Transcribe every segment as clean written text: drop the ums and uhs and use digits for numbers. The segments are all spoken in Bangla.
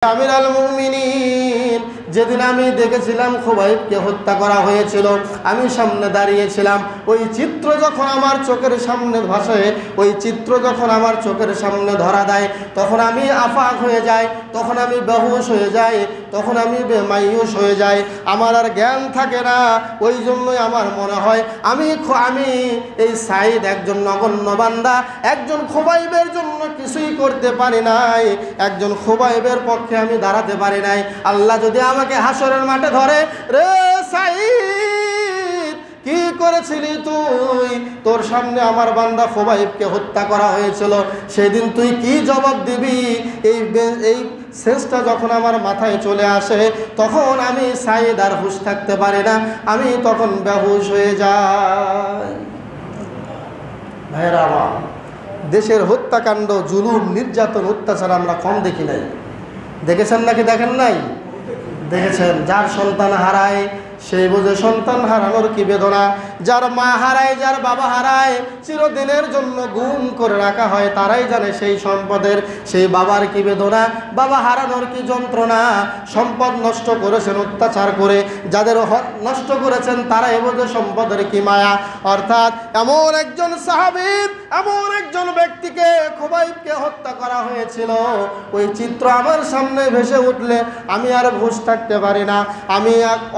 আমিরুল মুমিনিন, যেদিন আমি দেখেছিলাম খুবাইবকে হত্যা করা হয়েছিল, আমি সামনে দাঁড়িয়েছিলাম। ওই চিত্র যখন আমার চোখের সামনে ভাসে, ওই চিত্র যখন আমার চোখের সামনে ধরা দেয়, তখন আমি আফাক হয়ে যাই, তখন আমি বেহুশ হয়ে যাই, তখন আমি মাইয়ুস হয়ে যাই, আমার আর জ্ঞান থাকে না। ওই জন্যই আমার মনে হয় আমি এই সাইদ একজন নগণ্য বান্দা, একজন খুবাইবের জন্য কিছুই করতে পারি নাই, একজন খুবাইবের পক্ষে আমি দাঁড়াতে পারি নাই। আল্লাহ যদি আমাকে হাসরের মাঠে ধরে, রে সাইদ কি করেছিলি তুই, তোর সামনে আমার বান্দা খুবাইবকে হত্যা করা হয়েছিল, সেদিন তুই কি জবাব দিবি? এই শেষটা যখন আমার মাথায় চলে আসে, তখন আমি সাইদ আর হুঁশ থাকতে পারি না, আমি তখন বেহুশ হয়ে যাই। ভাইরা আমার, দেশের হত্যাকাণ্ড, জুলুম, নির্যাতন, অত্যাচার আমরা কম দেখি নাই। দেখেছেন নাকি দেখেন নাই? দেখেছেন। যার সন্তান হারায় সেই বোঝে সন্তান হারানোর কি বেদনা। যার মা হারায়, যার বাবা হারায়, চিরদিনের জন্য গুম করে রাখা হয়, তারাই জানে সেই সম্পদের, সেই বাবার কি বেদনা, বাবা হারানোর কি যন্ত্রণা। সম্পদ নষ্ট করেছেন অত্যাচার করে, যাদের নষ্ট করেছেন তারাই বোঝে সম্পদের কি মায়া। অর্থাৎ এমন একজন সাহাবী, এমন একজন ব্যক্তিকে, খুবাইবকে হত্যা করা হয়েছিল, ওই চিত্র আমার সামনে ভেসে উঠলে আমি আর হুঁশ থাকতে পারি না, আমি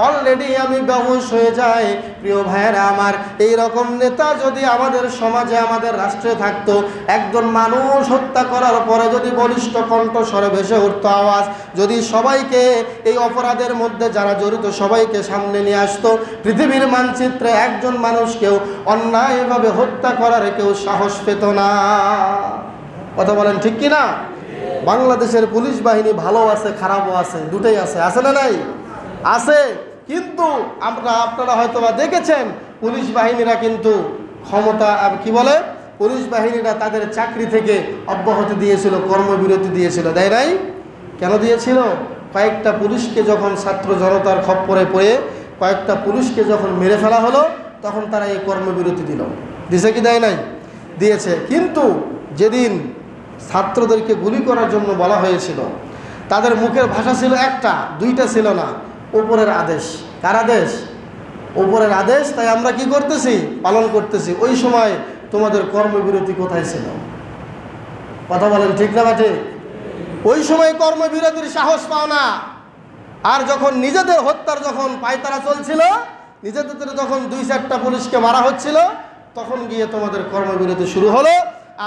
অলরেডি আমি বেহুশ হয়ে যাই। প্রিয় ভাইয়েরা আমার, এই রকম নেতা যদি আমাদের সমাজে, আমাদের রাষ্ট্রে থাকতো, একজন মানুষ হত্যা করার পরে যদি বলিষ্ঠ কণ্ঠস্বরে ভেসে উঠতো আওয়াজ, যদি সবাইকে এই অপরাধের মধ্যে যারা জড়িত সবাইকে সামনে নিয়ে আসতো, পৃথিবীর মানচিত্রে একজন মানুষকেও অন্যায়ভাবে হত্যা করার কেউ সাহস পেত না। কথা বলেন ঠিক কি না? বাংলাদেশের পুলিশ বাহিনী ভালো আছে, খারাপও আছে, দুটোই আছে, আছে না নাই? আছে। কিন্তু আপনারা হয়তো বা দেখেছেন, পুলিশ বাহিনীরা কিন্তু ক্ষমতা কি বলে, পুলিশ বাহিনীরা তাদের চাকরি থেকে অব্যাহতি দিয়েছিল, কর্মবিরতি দিয়েছিল, দেয় নাই? কেন দিয়েছিল? কয়েকটা পুলিশকে যখন ছাত্র জনতার খপ্পরে পড়ে কয়েকটা পুলিশকে যখন মেরে ফেলা হলো, তখন তারা এই কর্মবিরতি দিল। দিছে কি দেয় নাই? দিয়েছে। কিন্তু যেদিন ছাত্রদেরকে গুলি করার জন্য বলা হয়েছিল, তাদের মুখের ভাষা ছিল একটা, দুইটা ছিল না, উপরের আদেশ। কার আদেশ? উপরের আদেশ, তাই আমরা কি করতেছি? পালন করতেছি। ওই সময় তোমাদের কর্মবিরতি কোথায় ছিল? কথা বলেন ঠিক না বাটে? ওই সময় কর্মবিরতির সাহস পাও না। আর যখন নিজেদের হত্যার যখন পায়তারা চলছিল, নিজেদের যখন 2-4টা পুলিশকে মারা হচ্ছিল, তখন গিয়ে তোমাদের কর্মবিরতি শুরু হলো,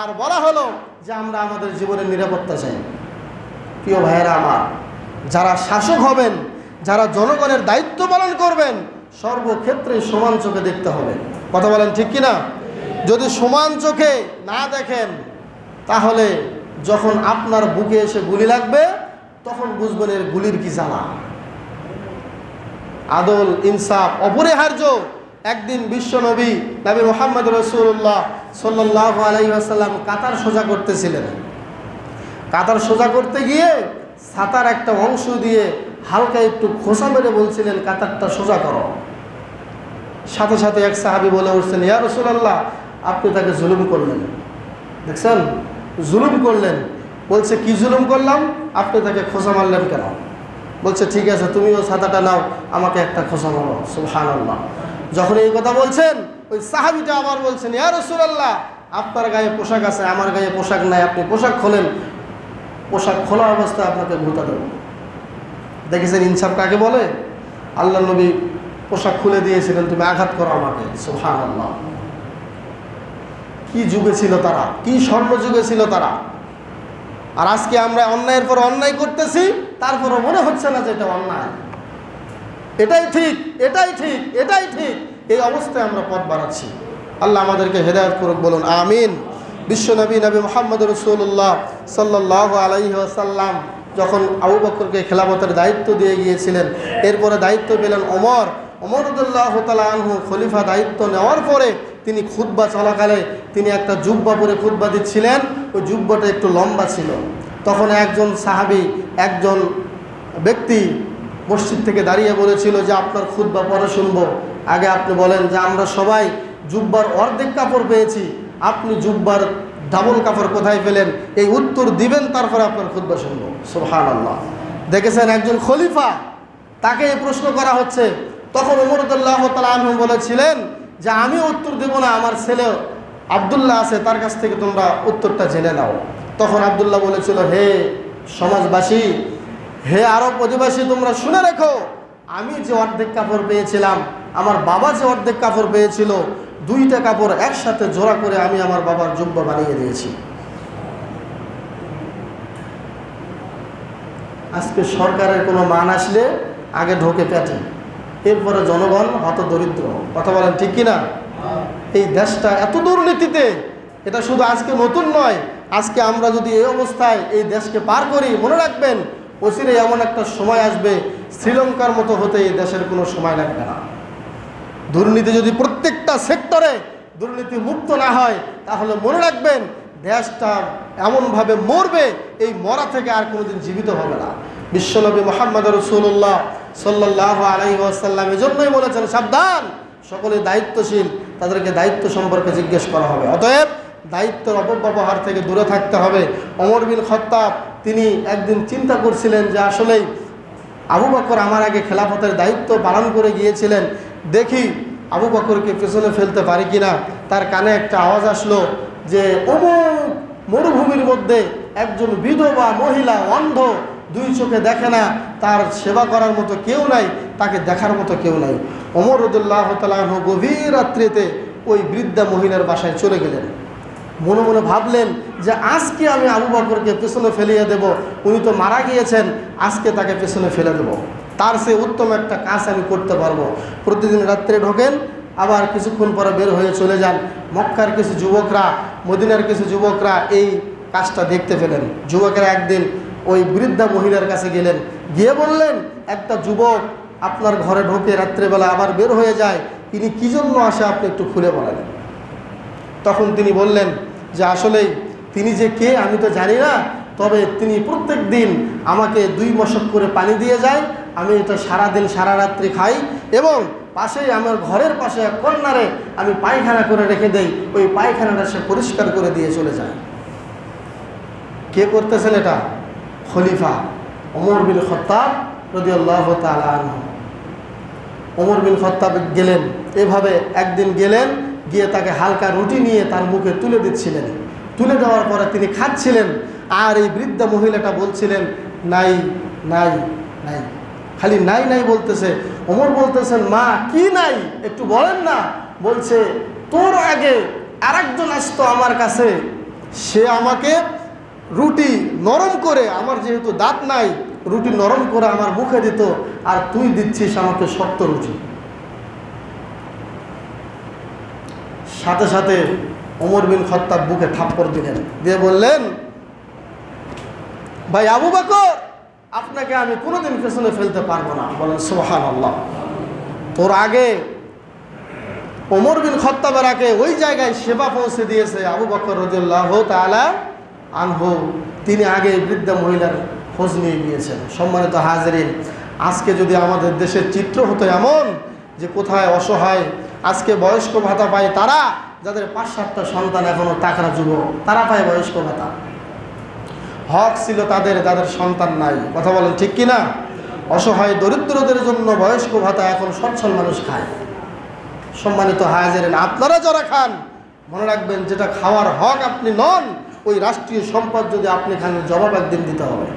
আর বলা হলো যে আমরা আমাদের জীবনের নিরাপত্তা চাই। প্রিয় ভাইয়েরা আমার, যারা শাসক হবেন, যারা জনগণের দায়িত্ব পালন করবেন, সর্বক্ষেত্রে সমান চোখে দেখতে হবে। কথা বলেন ঠিক কিনা? যদি সমান চোখে না দেখেন, তাহলে যখন আপনার বুকে এসে গুলি লাগবে, তখন বুঝবেন এর গুলির কি জ্বালা। আদল, ইনসাফ অপরিহার্য। একদিন বিশ্বনবী নবী মুহাম্মদ রাসূলুল্লাহ সাল্লাল্লাহু আলাইহি ওয়াসাল্লাম কাতার সোজা করতেছিলেন। কাতার সোজা করতে গিয়ে ছাতার একটা অংশ দিয়ে হালকা একটু খোসা মেরে বলছিলেন, কাতারটা সোজা করো। সাথে সাথে এক সাহাবী বলে উঠছেন, ইয়া রাসূলুল্লাহ, আপনি তাকে জুলুম করলেন। দেখছেন, জুলুম করলেন। বলছে, কি জুলুম করলাম? আপনি তাকে খোসা মারলেন কেন? বলছে, ঠিক আছে, তুমিও ছাতাটা নাও, আমাকে একটা খোসা মারো। সুবহানাল্লাহ। যখন এই কথা বলছেন, ওই সাহাবীটা আবার বলছেন, ইয়া রাসূলুল্লাহ, আপনার গায়ে পোশাক আছে, আমার গায়ে পোশাক নাই, আপনি পোশাক খোলেন, পোশাক খোলা অবস্থায় আপনাকে ঘুতা দেব। দেখেছেন ইনসাফ কাকে বলে? আল্লাহ নবী পোশাক খুলে দিয়েছিলেন, তুমি আঘাত করো আমাকে। সুবহানাল্লাহ। কি যুগে ছিল তারা, কি স্বর্ণ যুগে ছিল তারা। আর আজকে আমরা অন্যায়ের পর অন্যায় করতেছি, তারপরও মনে হচ্ছে না যে এটা অন্যায়, এটাই ঠিক, এটাই ঠিক, এটাই ঠিক। এই অবস্থায় আমরা পথ বাড়াচ্ছি। আল্লাহ আমাদেরকে হেদায়েত করুক, বলুন আমিন। বিশ্বনবী নবী মুহাম্মদ রাসূলুল্লাহ সাল্লাল্লাহু আলাইহি ওয়াসাল্লাম যখন আবু বকরকে খেলাফতের দায়িত্ব দিয়ে গিয়েছিলেন, এরপরে দায়িত্ব পেলেন ওমর। ওমর রাদিয়াল্লাহু তাআলা আনহু খলিফা দায়িত্ব নেওয়ার পরে তিনি খুতবা চলাকালে তিনি একটা জুব্বা পরে খুতবা দিচ্ছিলেন। ওই জুব্বাটা একটু লম্বা ছিল। তখন একজন সাহাবী, একজন ব্যক্তি মসজিদ থেকে দাঁড়িয়ে বলেছিল যে আপনার খুতবা পরে শুনবো, আগে আপনি বলেন যে আমরা সবাই জুব্বার অর্ধেক কাপড় পেয়েছি, আপনি জুব্বার ডাবল কাপড় কোথায় পেলেন? এই উত্তর দিবেন, তারপরে আপনার খুতবা শুনবো। সুবহানাল্লাহ। দেখেছেন একজন খলিফা, তাকে এই প্রশ্ন করা হচ্ছে। তখন ওমর রাদিয়াল্লাহু তাআলা আনহু বলেছিলেন যে আমি উত্তর দেব না, আমার ছেলে আব্দুল্লাহ আছে, তার কাছ থেকে তোমরা উত্তরটা জেনে নাও। তখন আব্দুল্লাহ বলেছিল, হে সমাজবাসী, হে আরব অধিবাসী, তোমরা শুনে রেখো, আমি যে অর্ধেক কাপড় পেয়েছিলাম, আমার বাবা যে অর্ধেক কাপড় পেয়েছিল, দুইটা কাপড় একসাথে জোড়া করে আমি আমার বাবার জুব্বা বানিয়ে দিয়েছি। আজকে সরকারের কোনো মান আসলে আগে ঢোকে পেটে, এরপরে জনগণ হত দরিদ্র। কথা বলেন ঠিক কিনা? এই দেশটা এত দুর্নীতিতে, এটা শুধু আজকে নতুন নয়। আজকে আমরা যদি এই অবস্থায় এই দেশকে পার করি, মনে রাখবেন অচিরে এমন একটা সময় আসবে, শ্রীলঙ্কার মতো হতে এই দেশের কোনো সময় লাগবে না। দুর্নীতি যদি প্রত্যেকটা সেক্টরে দুর্নীতি মুক্ত না হয়, তাহলে মনে রাখবেন দেশটা এমনভাবে মরবে, এই মরা থেকে আর কোনোদিন জীবিত হবে না। বিশ্বনবী মুহাম্মদ রাসূলুল্লাহ সাল্লাল্লাহু আলাইহি ওয়াসাল্লাম এজন্যই বলেছেন, সাবধান, সকলে দায়িত্বশীল, তাদেরকে দায়িত্ব সম্পর্কে জিজ্ঞেস করা হবে। অতএব দায়িত্বের অপব্যবহার থেকে দূরে থাকতে হবে। ওমর বিন খাত্তাব তিনি একদিন চিন্তা করছিলেন যে আসলেই আবু বকর আমার আগে খেলাফতের দায়িত্ব পালন করে গিয়েছিলেন, দেখি আবু বকরকে পেছনে ফেলতে পারি কিনা। তার কানে একটা আওয়াজ আসলো যে অমুক মরুভূমির মধ্যে একজন বিধবা মহিলা, অন্ধ, দুই চোখে দেখে না, তার সেবা করার মতো কেউ নাই, তাকে দেখার মতো কেউ নাই। ওমর রাদিয়াল্লাহু তাআলা আনহু গভীর রাত্রিতে ওই বৃদ্ধা মহিলার বাসায় চলে গেলেন। মনে মনে ভাবলেন যে আজকে আমি আবু বকরকে পেছনে ফেলিয়ে দেব, উনি তো মারা গিয়েছেন, আজকে তাকে পেছনে ফেলে দেব, তার চেয়ে উত্তম একটা কাজ আমি করতে পারবো। প্রতিদিন রাত্রে ঢোকেন, আবার কিছুক্ষণ পরে বের হয়ে চলে যান। মক্কার কিছু যুবকরা, মদিনার কিছু যুবকরা এই কাজটা দেখতে পেলেন। যুবকেরা একদিন ওই বৃদ্ধা মহিলার কাছে গেলেন, গিয়ে বললেন, একটা যুবক আপনার ঘরে ঢোকে রাত্রেবেলা, আবার বের হয়ে যায়, তিনি কী জন্য আসে আপনি একটু খুলে বলেন। তখন তিনি বললেন যে আসলেই তিনি যে কে আমি তো জানি না, তবে তিনি প্রত্যেক দিন আমাকে 2 মশক করে পানি দিয়ে যায়, আমি এটা সারাদিন সারা রাত্রি খাই, এবং পাশেই আমার ঘরের পাশে এক কর্নারে আমি পায়খানা করে রেখে দেই, ওই পায়খানাটা সে পরিষ্কার করে দিয়ে চলে যায়। কে করতেছেন এটা? খলিফা ওমর বিন খাত্তাব রাদিয়াল্লাহু তাআলা আনহু। ওমর বিন খাত্তাব গেলেন, এভাবে একদিন গেলেন, গিয়ে তাকে হালকা রুটি নিয়ে তার মুখে তুলে দিচ্ছিলেন। তুলে দেওয়ার পরে তিনি খাচ্ছিলেন, আর এই বৃদ্ধা মহিলাটা বলছিলেন, নাই নাই নাই, খালি নাই নাই বলতেছে। ওমর বলতেছেন, মা কি নাই, একটু বলেন না। বলছে, তোর আগে আরেকজন আসতো আমার কাছে, সে আমাকে রুটি নরম করে, আমার যেহেতু দাঁত নাই, রুটি নরম করে আমার মুখে দিত, আর তুই দিচ্ছিস আমাকে শক্ত রুটি। সাথে সাথে ওমর বিন খাত্তাব বুকে থাপ্পড় দিলেন, দিয়ে বললেন, ভাই আবু বকর, আপনাকে আমি কোনোদিন পেছনে ফেলতে পারবো না। বলেন সুবহানাল্লাহ। তোর আগে ওমর বিন খাত্তাবের আগে ওই জায়গায় সেবা পৌঁছে দিয়েছে আবু বকর রাদিয়াল্লাহু তাআলা আনহু, তিনি আগে বৃদ্ধা মহিলার খোঁজ নিয়ে গিয়েছেন। সম্মানিত হাজিরিন, আজকে যদি আমাদের দেশের চিত্র হতো এমন যে কোথায় অসহায় আজকে বয়স্ক ভাতা পায় তারা, যাদের 5-7টা সন্তান এখনো তাকড়া যুবক, তারা পায় বয়স্ক ভাতা। হক ছিল তাদের, যাদের সন্তান নাই। কথা বলেন ঠিক কিনা? অসহায় দরিদ্রদের জন্য বয়স্ক ভাতা এখন সচ্ছল মানুষ খায়। সম্মানিত হাজিরিন, আপনারা যারা খান, মনে রাখবেন যেটা খাওয়ার হক আপনি নন, ওই রাষ্ট্রীয় সম্পদ যদি আপনি খান, জবাব একদিন দিতে হবে।